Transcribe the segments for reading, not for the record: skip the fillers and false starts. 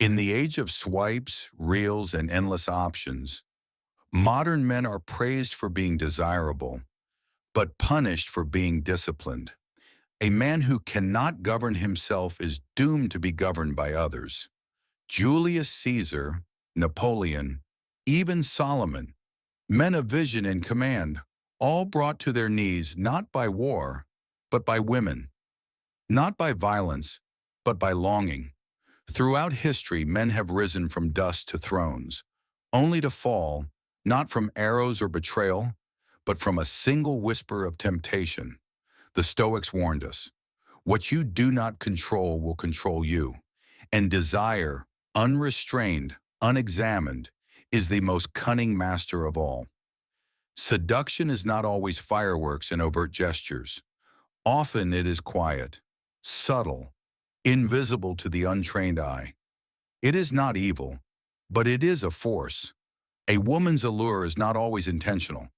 In the age of swipes, reels, and endless options, modern men are praised for being desirable, but punished for being disciplined. A man who cannot govern himself is doomed to be governed by others. Julius Caesar, Napoleon, even Solomon, men of vision and command, all brought to their knees not by war, but by women, not by violence, but by longing. Throughout history, men have risen from dust to thrones, only to fall, not from arrows or betrayal, but from a single whisper of temptation. The Stoics warned us, what you do not control will control you, and desire, unrestrained, unexamined, is the most cunning master of all. Seduction is not always fireworks and overt gestures. Often it is quiet, subtle, invisible to the untrained eye. It is not evil, but it is a force. A woman's allure is not always intentional.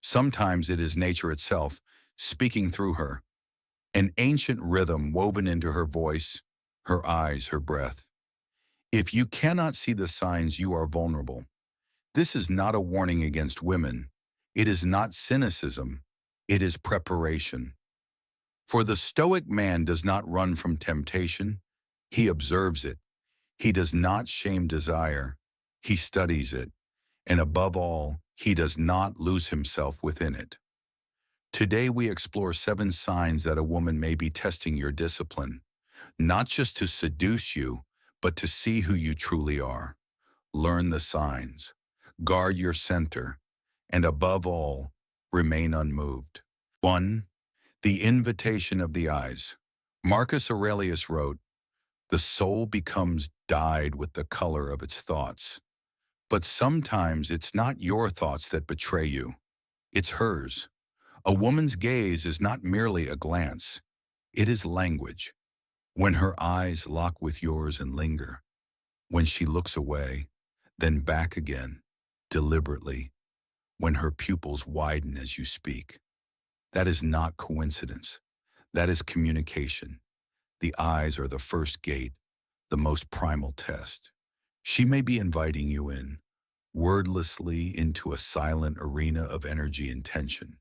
Sometimes it is nature itself, speaking through her. An ancient rhythm woven into her voice, her eyes, her breath. If you cannot see the signs, you are vulnerable. This is not a warning against women. It is not cynicism. It is preparation. For the Stoic man does not run from temptation. He observes it. He does not shame desire. He studies it. And above all, he does not lose himself within it. Today we explore 7 signs that a woman may be testing your discipline, not just to seduce you, but to see who you truly are. Learn the signs, guard your center, and above all, remain unmoved. 1. The invitation of the eyes. Marcus Aurelius wrote, "The soul becomes dyed with the color of its thoughts." But sometimes it's not your thoughts that betray you. It's hers. A woman's gaze is not merely a glance. It is language. When her eyes lock with yours and linger, when she looks away, then back again, deliberately, when her pupils widen as you speak. That is not coincidence. That is communication. The eyes are the first gate, the most primal test. She may be inviting you in, wordlessly, into a silent arena of energy and tension.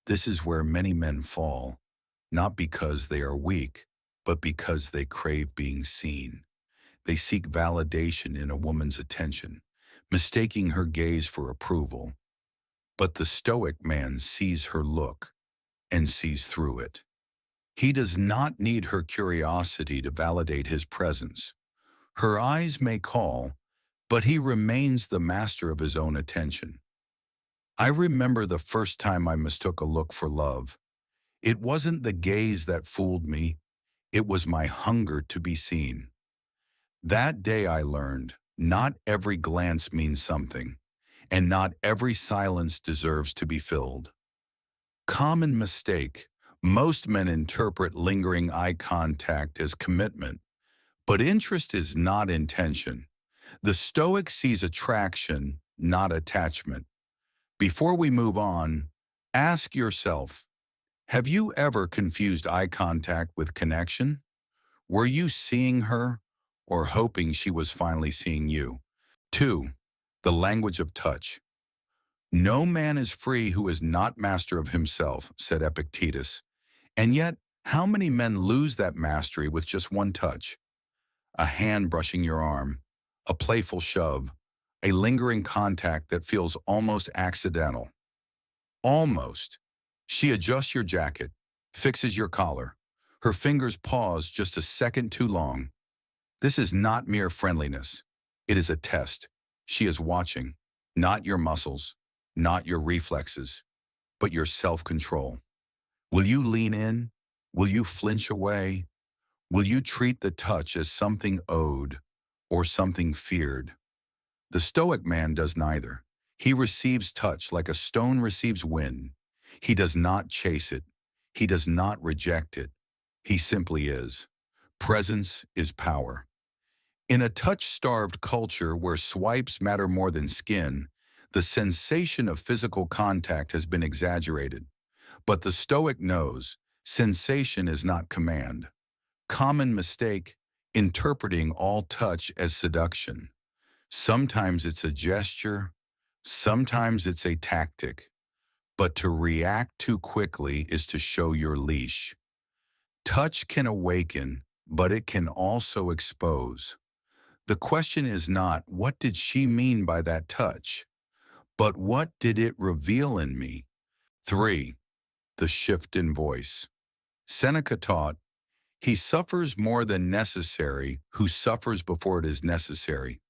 This is where many men fall, not because they are weak, but because they crave being seen. They seek validation in a woman's attention, mistaking her gaze for approval. But the Stoic man sees her look and sees through it. He does not need her curiosity to validate his presence. Her eyes may call, but he remains the master of his own attention. I remember the first time I mistook a look for love. It wasn't the gaze that fooled me. It was my hunger to be seen. That day I learned, not every glance means something, and not every silence deserves to be filled. Common mistake. Most men interpret lingering eye contact as commitment, but interest is not intention. The Stoic sees attraction, not attachment. Before we move on, ask yourself, have you ever confused eye contact with connection? Were you seeing her or hoping she was finally seeing you? 2. The language of touch. No man is free who is not master of himself, said Epictetus. And yet, how many men lose that mastery with just one touch? A hand brushing your arm, a playful shove, a lingering contact that feels almost accidental. Almost. She adjusts your jacket, fixes your collar. Her fingers pause just a second too long. This is not mere friendliness. It is a test. She is watching, not your muscles, not your reflexes, but your self-control. Will you lean in? Will you flinch away? Will you treat the touch as something owed or something feared? The Stoic man does neither. He receives touch like a stone receives wind. He does not chase it. He does not reject it. He simply is. Presence is power. In a touch-starved culture where swipes matter more than skin, the sensation of physical contact has been exaggerated. But the Stoic knows, sensation is not command. Common mistake, interpreting all touch as seduction. Sometimes it's a gesture, sometimes it's a tactic, but to react too quickly is to show your leash. Touch can awaken, but it can also expose. The question is not, what did she mean by that touch? But what did it reveal in me? 3. The shift in voice. Seneca taught, he suffers more than necessary who suffers before it is necessary.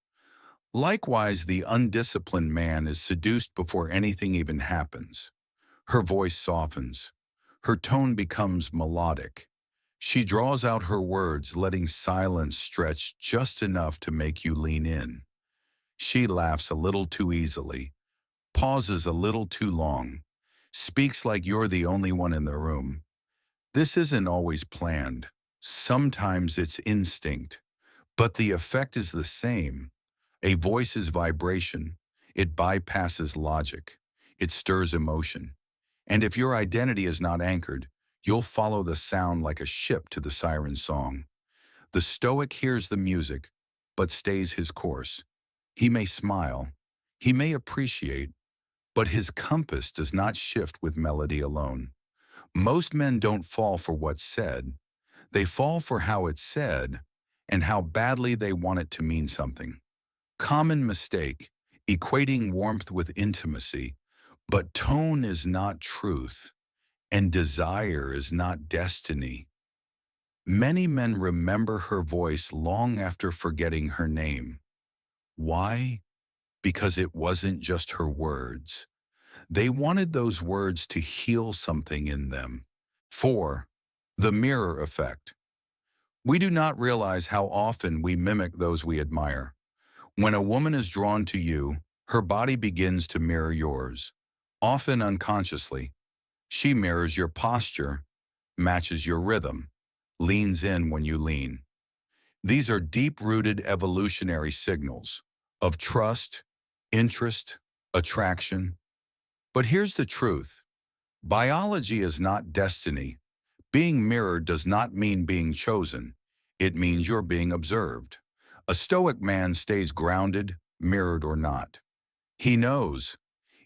Likewise, the undisciplined man is seduced before anything even happens. Her voice softens. Her tone becomes melodic. She draws out her words, letting silence stretch just enough to make you lean in. She laughs a little too easily, pauses a little too long, speaks like you're the only one in the room. This isn't always planned. Sometimes it's instinct, but the effect is the same. A voice is vibration. It bypasses logic. It stirs emotion. And if your identity is not anchored, you'll follow the sound like a ship to the siren song. The Stoic hears the music, but stays his course. He may smile, he may appreciate, but his compass does not shift with melody alone. Most men don't fall for what's said. They fall for how it's said and how badly they want it to mean something. Common mistake, equating warmth with intimacy, but tone is not truth, and desire is not destiny. Many men remember her voice long after forgetting her name. Why? Because it wasn't just her words. They wanted those words to heal something in them. 4. The mirror effect. We do not realize how often we mimic those we admire. When a woman is drawn to you, her body begins to mirror yours, often unconsciously. She mirrors your posture, matches your rhythm, leans in when you lean. These are deep-rooted evolutionary signals of trust, interest, attraction. But here's the truth. Biology is not destiny. Being mirrored does not mean being chosen. It means you're being observed. A Stoic man stays grounded, mirrored or not. He knows,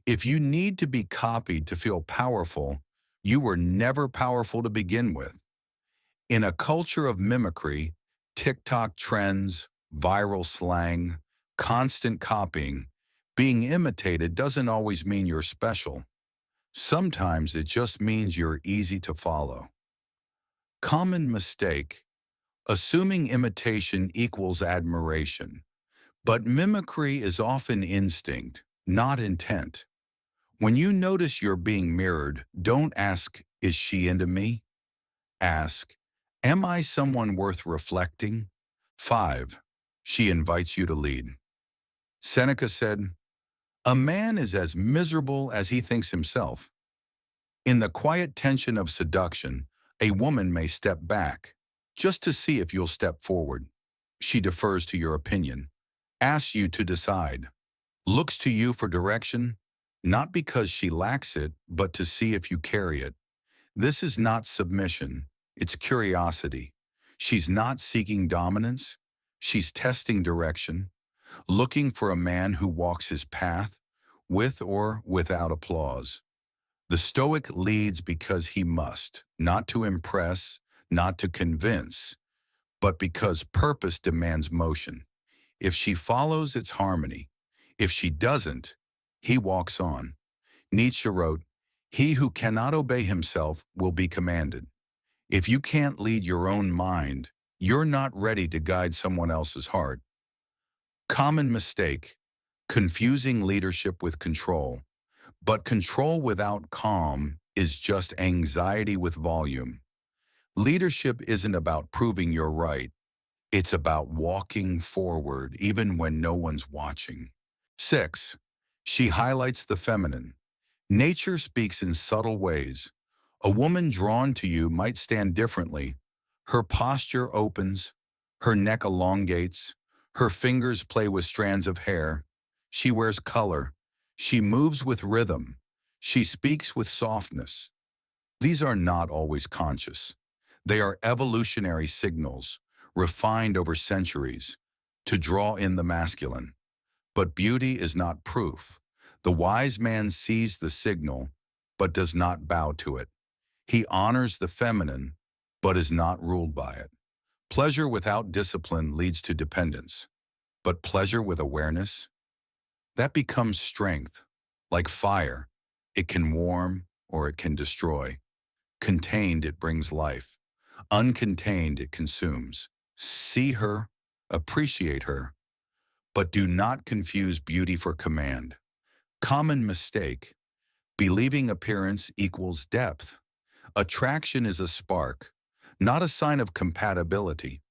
if you need to be copied to feel powerful, you were never powerful to begin with. In a culture of mimicry, TikTok trends, viral slang, constant copying, being imitated doesn't always mean you're special. Sometimes it just means you're easy to follow. Common mistake, assuming imitation equals admiration. But mimicry is often instinct, not intent. When you notice you're being mirrored, don't ask, is she into me? Ask, am I someone worth reflecting? 5. She invites you to lead. Seneca said, a man is as miserable as he thinks himself. In the quiet tension of seduction, a woman may step back, just to see if you'll step forward. She defers to your opinion, asks you to decide, looks to you for direction, not because she lacks it, but to see if you carry it. This is not submission, it's curiosity. She's not seeking dominance, she's testing direction, looking for a man who walks his path, with or without applause. The Stoic leads because he must, not to impress, not to convince, but because purpose demands motion. If she follows, it's harmony. If she doesn't, he walks on. Nietzsche wrote, he who cannot obey himself will be commanded. If you can't lead your own mind, you're not ready to guide someone else's heart. Common mistake, confusing leadership with control. But control without calm is just anxiety with volume. Leadership isn't about proving you're right. It's about walking forward even when no one's watching. 6. She highlights the feminine. Nature speaks in subtle ways. A woman drawn to you might stand differently. Her posture opens, her neck elongates, her fingers play with strands of hair. She wears color. She moves with rhythm. She speaks with softness. These are not always conscious. They are evolutionary signals, refined over centuries, to draw in the masculine. But beauty is not proof. The wise man sees the signal, but does not bow to it. He honors the feminine, but is not ruled by it. Pleasure without discipline leads to dependence, but pleasure with awareness, that becomes strength. Like fire, it can warm or it can destroy. Contained, it brings life. Uncontained, it consumes. See her, appreciate her, but do not confuse beauty for command. Common mistake: believing appearance equals depth. Attraction is a spark, not a sign of compatibility.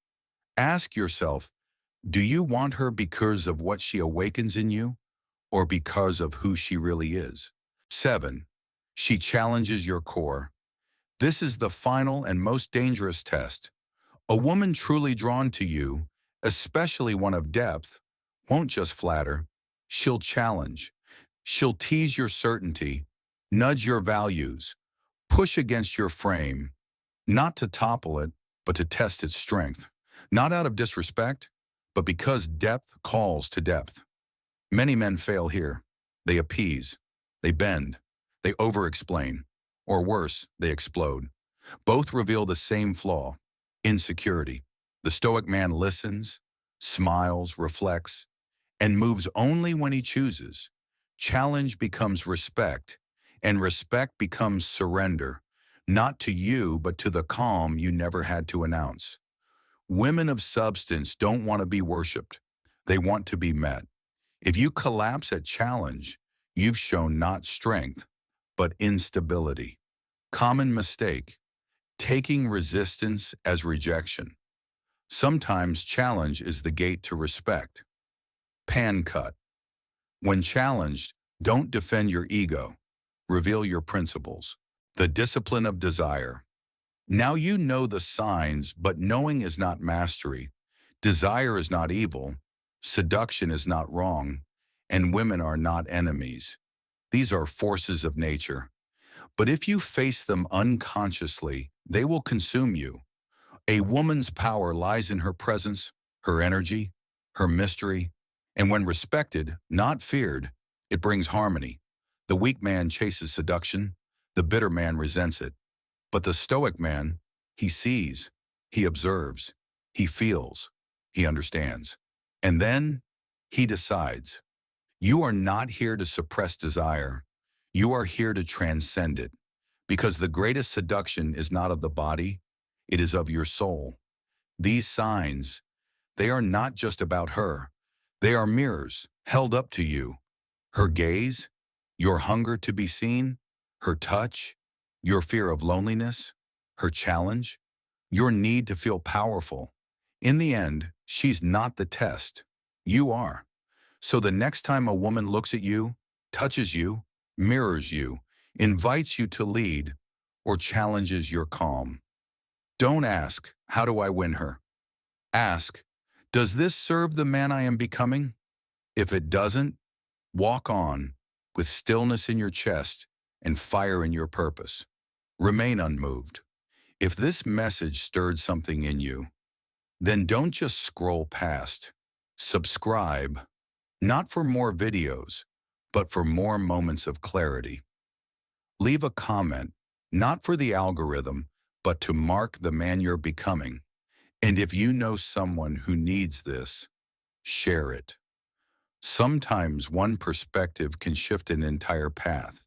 Ask yourself, do you want her because of what she awakens in you, or because of who she really is? 7. She challenges your core. This is the final and most dangerous test. A woman truly drawn to you, especially one of depth, won't just flatter. She'll challenge. She'll tease your certainty, nudge your values, push against your frame, not to topple it, but to test its strength. Not out of disrespect, but because depth calls to depth. Many men fail here. They appease, they bend, they over-explain, or worse, they explode. Both reveal the same flaw: insecurity. The Stoic man listens, smiles, reflects, and moves only when he chooses. Challenge becomes respect, and respect becomes surrender, not to you, but to the calm you never had to announce. Women of substance don't want to be worshipped. They want to be met. If you collapse at challenge, you've shown not strength, but instability. Common mistake: taking resistance as rejection. Sometimes challenge is the gate to respect. Pan cut. When challenged, don't defend your ego. Reveal your principles. The discipline of desire. Now you know the signs, but knowing is not mastery. Desire is not evil. Seduction is not wrong. And women are not enemies. These are forces of nature. But if you face them unconsciously, they will consume you. A woman's power lies in her presence, her energy, her mystery, and when respected, not feared, it brings harmony. The weak man chases seduction, the bitter man resents it. But the Stoic man, he sees, he observes, he feels, he understands. And then he decides. You are not here to suppress desire. You are here to transcend it. Because the greatest seduction is not of the body, it is of your soul. These signs, they are not just about her. They are mirrors held up to you. Her gaze, your hunger to be seen, her touch, your fear of loneliness, her challenge, your need to feel powerful. In the end, she's not the test. You are. So the next time a woman looks at you, touches you, mirrors you, invites you to lead, or challenges your calm, don't ask, how do I win her? Ask, does this serve the man I am becoming? If it doesn't, walk on with stillness in your chest and fire in your purpose. Remain unmoved. If this message stirred something in you, then don't just scroll past. Subscribe, not for more videos, but for more moments of clarity. Leave a comment, not for the algorithm, but to mark the man you're becoming. And if you know someone who needs this, share it. Sometimes one perspective can shift an entire path.